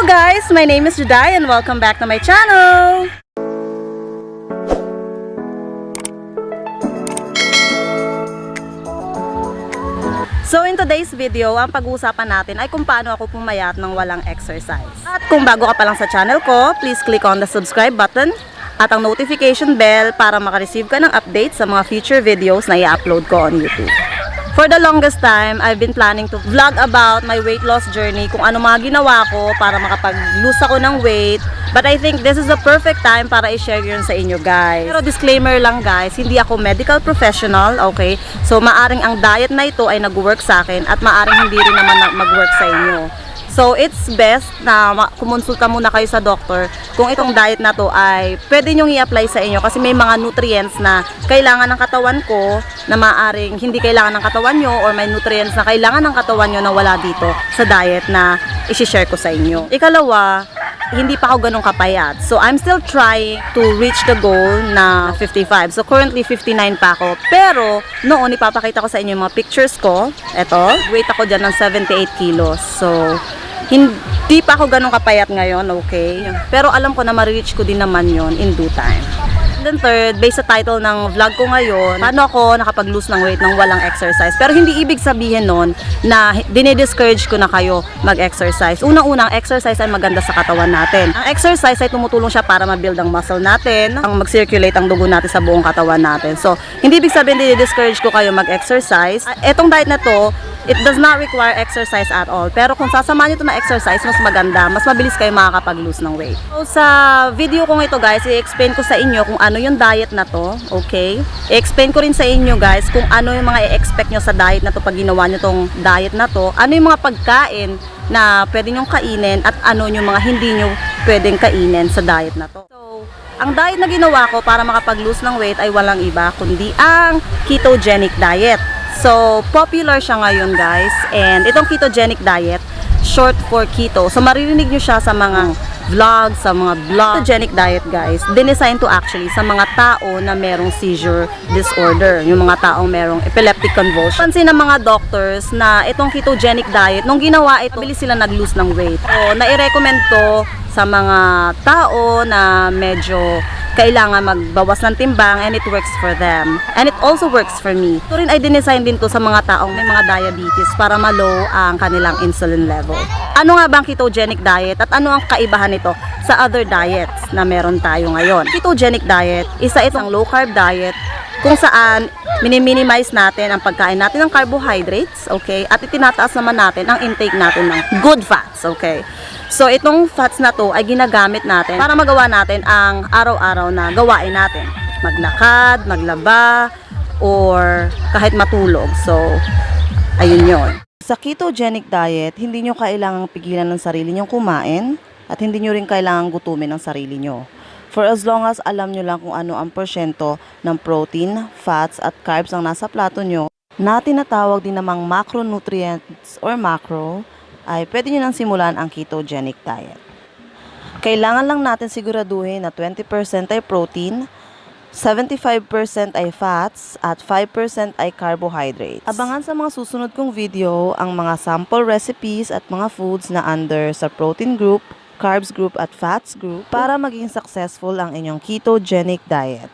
Hello guys, my name is Juday and welcome back to my channel. So in today's video, ang pag-uusapan natin ay kung paano ako pumayat ng walang exercise. At kung bago ka pa lang sa channel ko, please click on the subscribe button at ang notification bell para makareceive ka ng updates sa mga future videos na i-upload ko on YouTube. For the longest time, I've been planning to vlog about my weight loss journey, kung ano mga ginawa ko para makapag-lose ako ng weight. But I think this is the perfect time para i-share yun sa inyo guys. Pero disclaimer lang guys, hindi ako medical professional, okay? So maaring ang diet na ito ay nag-work sa akin at maaring hindi rin naman mag-work sa inyo. So it's best na kumonsulta muna kayo sa doctor kung itong diet na to ay pwede nyong i-apply sa inyo kasi may mga nutrients na kailangan ng katawan ko na maaring hindi kailangan ng katawan nyo, or may nutrients na kailangan ng katawan nyo na wala dito sa diet na isi-share ko sa inyo. Ikalawa, hindi pa ako ganun kapayat. So I'm still trying to reach the goal na 55. So currently 59 pa ako. Pero noon ipapakita ko sa inyo yung mga pictures ko. Eto, weight ako dyan ng 78 kilos. So hindi pa ako ganun kapayat ngayon, okay? Pero alam ko na ma-reach ko din naman yon in due time. Then third, based sa title ng vlog ko ngayon, paano ako nakapag-lose ng weight ng walang exercise. Pero hindi ibig sabihin nun na dinidiscourage ko na kayo mag-exercise. Unang-unang, exercise ay maganda sa katawan natin. Ang exercise ay tumutulong siya para ma-build ang muscle natin, ang mag-circulate ang dugo natin sa buong katawan natin. So, hindi ibig sabihin dinidiscourage ko kayo mag-exercise. Etong diet na to, it does not require exercise at all. Pero kung sasamahan nyo ito na exercise, mas maganda, mas mabilis kayo makakapag-lose ng weight. So sa video kong ito guys, i-explain ko sa inyo kung ano yung diet na to, okay? I-explain ko rin sa inyo guys kung ano yung mga i-expect nyo sa diet na to pag ginawa nyo tong diet na to. Ano yung mga pagkain na pwede nyong kainin at ano yung mga hindi nyo pwedeng kainin sa diet na to. So, ang diet na ginawa ko para makapag-lose ng weight ay walang iba kundi ang Ketogenic Diet. So, popular siya ngayon guys, and itong Ketogenic Diet, short for keto. So, maririnig nyo siya sa mga vlogs, sa mga blog. Ketogenic Diet guys, dinesign to actually sa mga tao na merong seizure disorder, yung mga taong merong epileptic convulsion. Pansin ng mga doctors na itong Ketogenic Diet, nung ginawa ito, mabilis sila nag-lose ng weight. So, nai-recommend to sa mga tao na medyo kailangan magbawas ng timbang, and it works for them. And it also works for me. Ito rin ay dinesign din to sa mga taong may mga diabetes para ma-low ang kanilang insulin level. Ano nga ba ang Ketogenic Diet at ano ang kaibahan nito sa other diets na meron tayo ngayon? Ketogenic Diet, isa itong low carb diet kung saan minimize natin ang pagkain natin ng carbohydrates, okay? At itinataas naman natin ang intake natin ng good fats, okay? So, itong fats na to ay ginagamit natin para magawa natin ang araw-araw na gawain natin. Maglakad, maglaba, or kahit matulog. So, ayun yon. Sa Ketogenic Diet, hindi nyo kailangang pigilan ng sarili nyong kumain at hindi nyo rin kailangang gutumin ang sarili nyo. For as long as alam nyo lang kung ano ang porsyento ng protein, fats at carbs ang nasa plato nyo, na tinatawag din namang macronutrients or macro, ay pwede nyo nang simulan ang Ketogenic Diet. Kailangan lang natin siguraduhin na 20% ay protein, 75% ay fats, at 5% ay carbohydrates. Abangan sa mga susunod kong video ang mga sample recipes at mga foods na under sa protein group, carbs group at fats group para maging successful ang inyong Ketogenic Diet.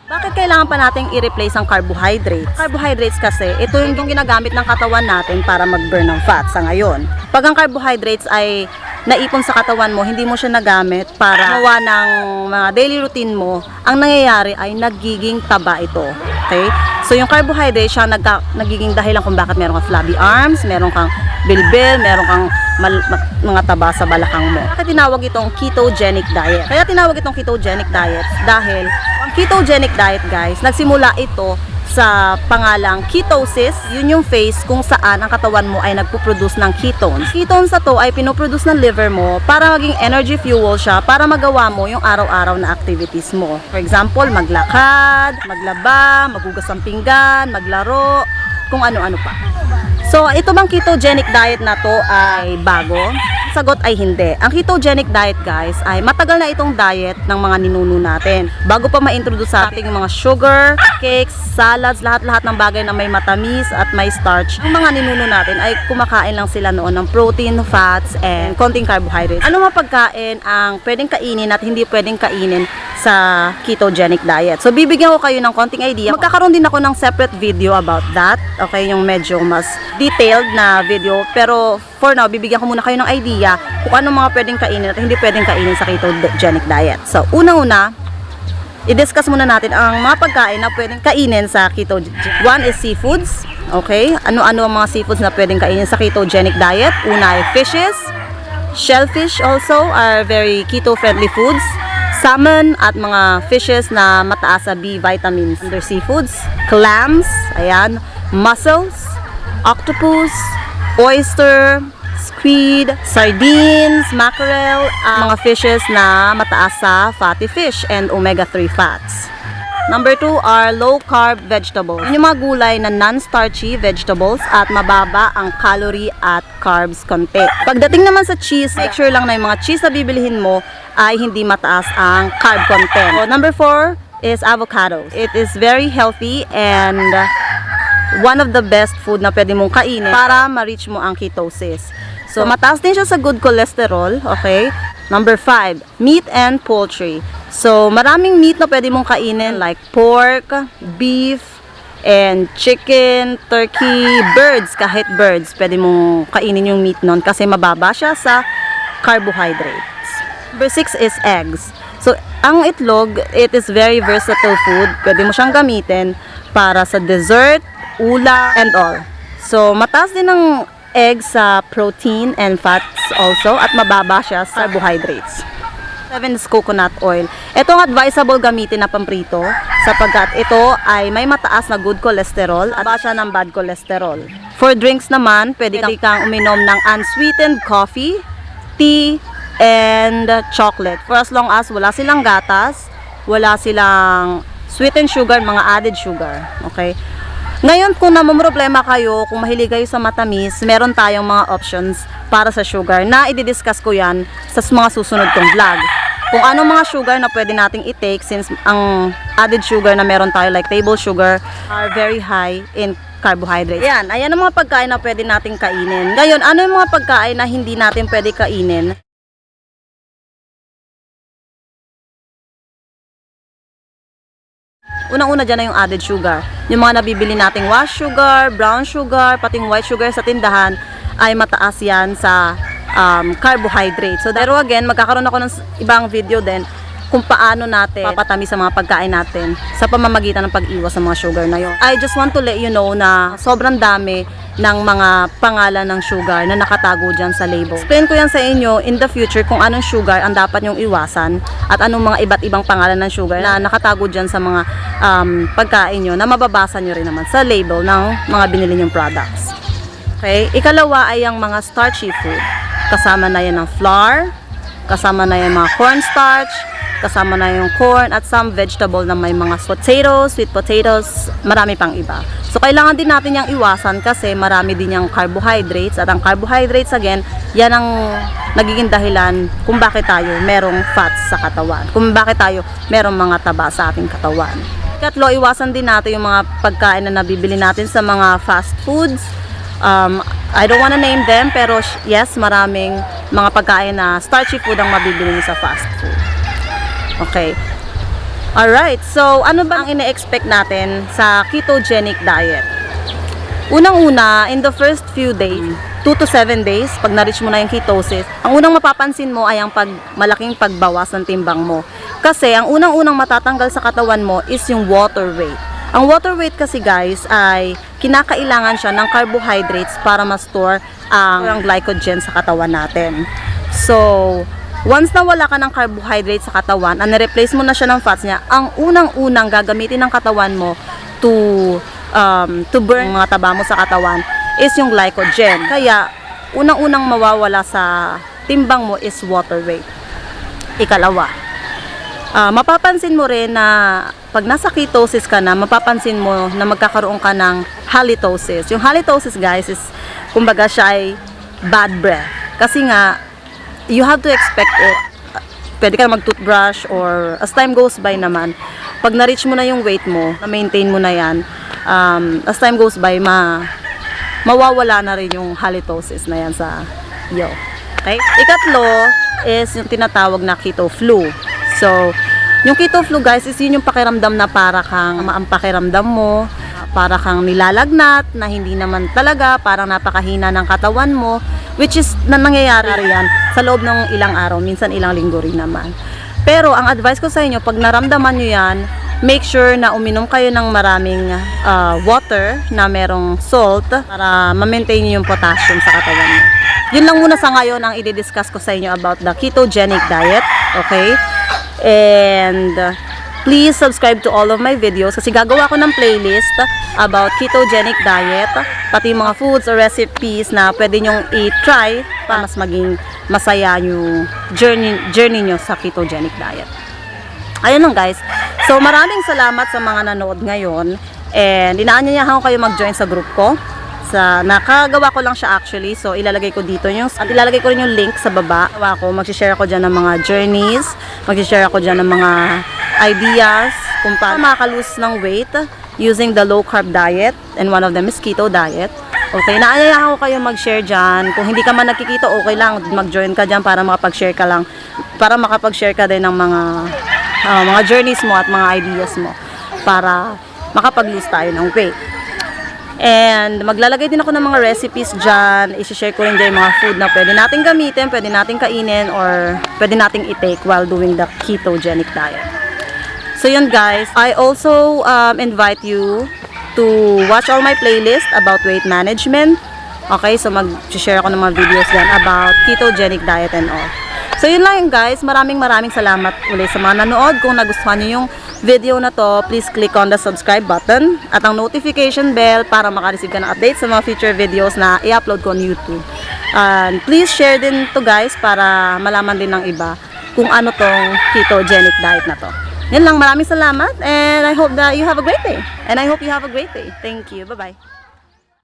Bakit kailangan pa nating i-replace ang carbohydrates? Carbohydrates kasi, ito yung ginagamit ng katawan natin para mag-burn ng fat sa ngayon. Pag ang carbohydrates ay naipon sa katawan mo, hindi mo siya nagamit para gawa ng mga daily routine mo, ang nangyayari ay nagiging taba ito. Okay? So yung carbohydrates siya nagiging dahilan kung bakit meron kang flabby arms, meron kang bilbil, meron kang mga taba sa balakang mo. Kaya tinawag itong Ketogenic Diet. Kaya tinawag itong Ketogenic Diet dahil ang Ketogenic Diet guys, nagsimula ito sa pangalang ketosis. Yun yung phase kung saan ang katawan mo ay nagpo-produce ng ketones. Ketones na to ay pinoproduce ng liver mo para maging energy fuel siya para magawa mo yung araw-araw na activities mo. For example, maglakad, maglaba, maghugas ng pinggan, maglaro, kung ano-ano pa. So, ito bang Ketogenic Diet na to ay bago? Sagot ay hindi. Ang ketogenic diet guys ay matagal na itong diet ng mga ninuno natin. Bago pa ma-introduce sa ating mga sugar, cakes, salads, lahat-lahat ng bagay na may matamis at may starch. Ang mga ninuno natin ay kumakain lang sila noon ng protein, fats, and konting carbohydrates. Ano mga pagkain ang pwedeng kainin at hindi pwedeng kainin sa ketogenic diet? So bibigyan ko kayo ng konting idea. Magkakaroon din ako ng separate video about that. Okay, yung medyo mas detailed na video. Pero for now, bibigyan ko muna kayo ng idea kung ano mga pwedeng kainin at hindi pwedeng kainin sa ketogenic diet. So, unang-una, i-discuss muna natin ang mga pagkain na pwedeng kainin sa ketogenic. One is seafoods. Okay? Ano-ano ang mga seafoods na pwedeng kainin sa ketogenic diet? Una ay fishes. Shellfish also are very keto-friendly foods. Salmon at mga fishes na mataas sa B vitamins under seafoods. Clams, ayan. Mussels, octopus, oyster, squid, sardines, mackerel, mga fishes na mataas sa fatty fish and omega-3 fats. Number 2 are low-carb vegetables. Yung mga gulay na non-starchy vegetables at mababa ang calorie at carbs content. Pagdating naman sa cheese, make sure lang na yung mga cheese na bibilihin mo ay hindi mataas ang carb content. So, number 4 is avocado. It is very healthy and one of the best food na pwede mong kainin para ma-reach mo ang ketosis. So, mataas din siya sa good cholesterol, okay? Number 5, meat and poultry. So, maraming meat na pwede mong kainin like pork, beef, and chicken, turkey, birds, kahit birds, pwede mong kainin yung meat nun kasi mababa siya sa carbohydrates. Number 6 is eggs. So, ang itlog, it is very versatile food. Pwede mo siyang gamitin para sa dessert, ulam, and all. So, mataas din ng egg sa protein and fats also at mababa siya sa carbohydrates. 7 is coconut oil. Ito ang advisable gamitin na pamprito sapagkat ito ay may mataas na good cholesterol at baba siya ng bad cholesterol. For drinks naman, pwede kang uminom ng unsweetened coffee, tea, and chocolate. For as long as wala silang gatas, wala silang sweetened sugar, mga added sugar. Okay? Ngayon, kung namumroblema kayo, kung mahilig kayo sa matamis, meron tayong mga options para sa sugar na i-discuss ko yan sa mga susunod kong vlog. Kung anong mga sugar na pwede nating i-take since ang added sugar na meron tayo like table sugar are very high in carbohydrates. Ayan ang mga pagkain na pwede nating kainin. Ngayon, ano yung mga pagkain na hindi natin pwede kainin? Unang-una dyan na yung added sugar. Yung mga nabibili nating wash sugar, brown sugar, pati yung white sugar sa tindahan ay mataas yan sa carbohydrates. So, pero again, magkakaroon ako ng ibang video din kung paano natin papatamis sa mga pagkain natin sa pamamagitan ng pag-iwas sa mga sugar na yun. I just want to let you know na sobrang dami ng mga pangalan ng sugar na nakatago dyan sa label. Explain ko yan sa inyo in the future kung anong sugar ang dapat nyong iwasan at anong mga iba't ibang pangalan ng sugar na nakatago dyan sa mga pagkain nyo na mababasa nyo rin naman sa label ng mga binili nyong products. Okay? Ikalawa ay ang mga starchy food. Kasama na yan ng flour, kasama na yung mga cornstarch, kasama na yung corn at some vegetable na may mga potatoes, sweet potatoes, marami pang iba. So, kailangan din natin yung iwasan kasi marami din yung carbohydrates at ang carbohydrates again, yan ang nagiging dahilan kung bakit tayo merong fats sa katawan, kung bakit tayo merong mga taba sa ating katawan. Katlo, iwasan din natin yung mga pagkain na nabibili natin sa mga fast foods. I don't wanna name them pero yes, maraming mga pagkain na starchy food ang mabibili sa fast food. Okay. Alright, so ano ba ang ine-expect natin sa ketogenic diet? Unang-una, in the first few days, 2 to 7 days, pag na-reach mo na yung ketosis, ang unang mapapansin mo ay ang malaking pagbawas ng timbang mo. Kasi ang unang-unang matatanggal sa katawan mo is yung water weight. Ang water weight kasi guys ay kinakailangan siya ng carbohydrates para ma-store ang glycogen sa katawan natin. So, once na wala ka ng carbohydrates sa katawan, ang na-replace mo na siya ng fats niya, ang unang-unang gagamitin ng katawan mo to burn mga taba mo sa katawan is yung glycogen. Kaya, unang-unang mawawala sa timbang mo is water weight. Ikalawa, mapapansin mo rin na pag nasa ketosis ka na, mapapansin mo na magkakaroon ka ng halitosis. Yung halitosis guys is, kumbaga siya ay bad breath. Kasi nga, you have to expect it. Pwede ka mag-toothbrush or as time goes by naman, pag na-reach mo na yung weight mo, na-maintain mo na yan, as time goes by, mawawala na rin yung halitosis na yan sa iyo. Okay? Ikatlo is yung tinatawag na keto flu. So, yung keto flu guys is yun yung pakiramdam na para kang ang pakiramdam mo, para kang nilalagnat, na hindi naman talaga, parang napakahina ng katawan mo, which is nangyayari yan sa loob ng ilang araw, minsan ilang linggo rin naman. Pero ang advice ko sa inyo, pag naramdaman nyo yan, make sure na uminom kayo ng maraming water na merong salt para ma-maintain nyo yung potassium sa katawan nyo. Yun lang muna sa ngayon ang i-discuss ko sa inyo about the Ketogenic Diet. Okay? And please subscribe to all of my videos kasi gagawa ko ng playlist about Ketogenic Diet, pati mga foods or recipes na pwede nyong i-try para mas maging masaya yung journey nyo sa Ketogenic Diet. Ayun lang guys. So maraming salamat sa mga nanood ngayon and inaanyayahan ko kayo mag-join sa group ko. Nakagawa ko lang siya actually, so ilalagay ko dito at ilalagay ko rin yung link sa baba. Mag-share ako dyan ng mga journeys, mag-share ako dyan ng mga ideas kung paano makakalose ng weight using the low carb diet, and one of them is keto diet. Okay, naanyayahan ko kayo mag-share dyan. Kung hindi ka man nagkikita, okay lang, mag-join ka dyan para makapag-share ka lang, para makapag-share ka din ng mga journeys mo at mga ideas mo para makapag-lose tayo ng weight. And maglalagay din ako ng mga recipes dyan. I-share ko rin dyan yung mga food na pwede nating gamitin, pwede nating kainin, or pwede nating i-take while doing the ketogenic diet. So yun guys, I also invite you to watch all my playlist about weight management. Okay, so mag-share ako ng mga videos dyan about ketogenic diet and all. So yun lang yun guys, maraming salamat ulit sa mga nanood. Kung nagustuhan nyo yung video na to, please click on the subscribe button at ang notification bell para makareceive ka ng updates sa mga future videos na i-upload ko on YouTube. And please share din to guys para malaman din ng iba kung ano tong ketogenic diet na to. Yan lang, maraming salamat and I hope that you have a great day. And I hope you have a great day. Thank you. Bye-bye.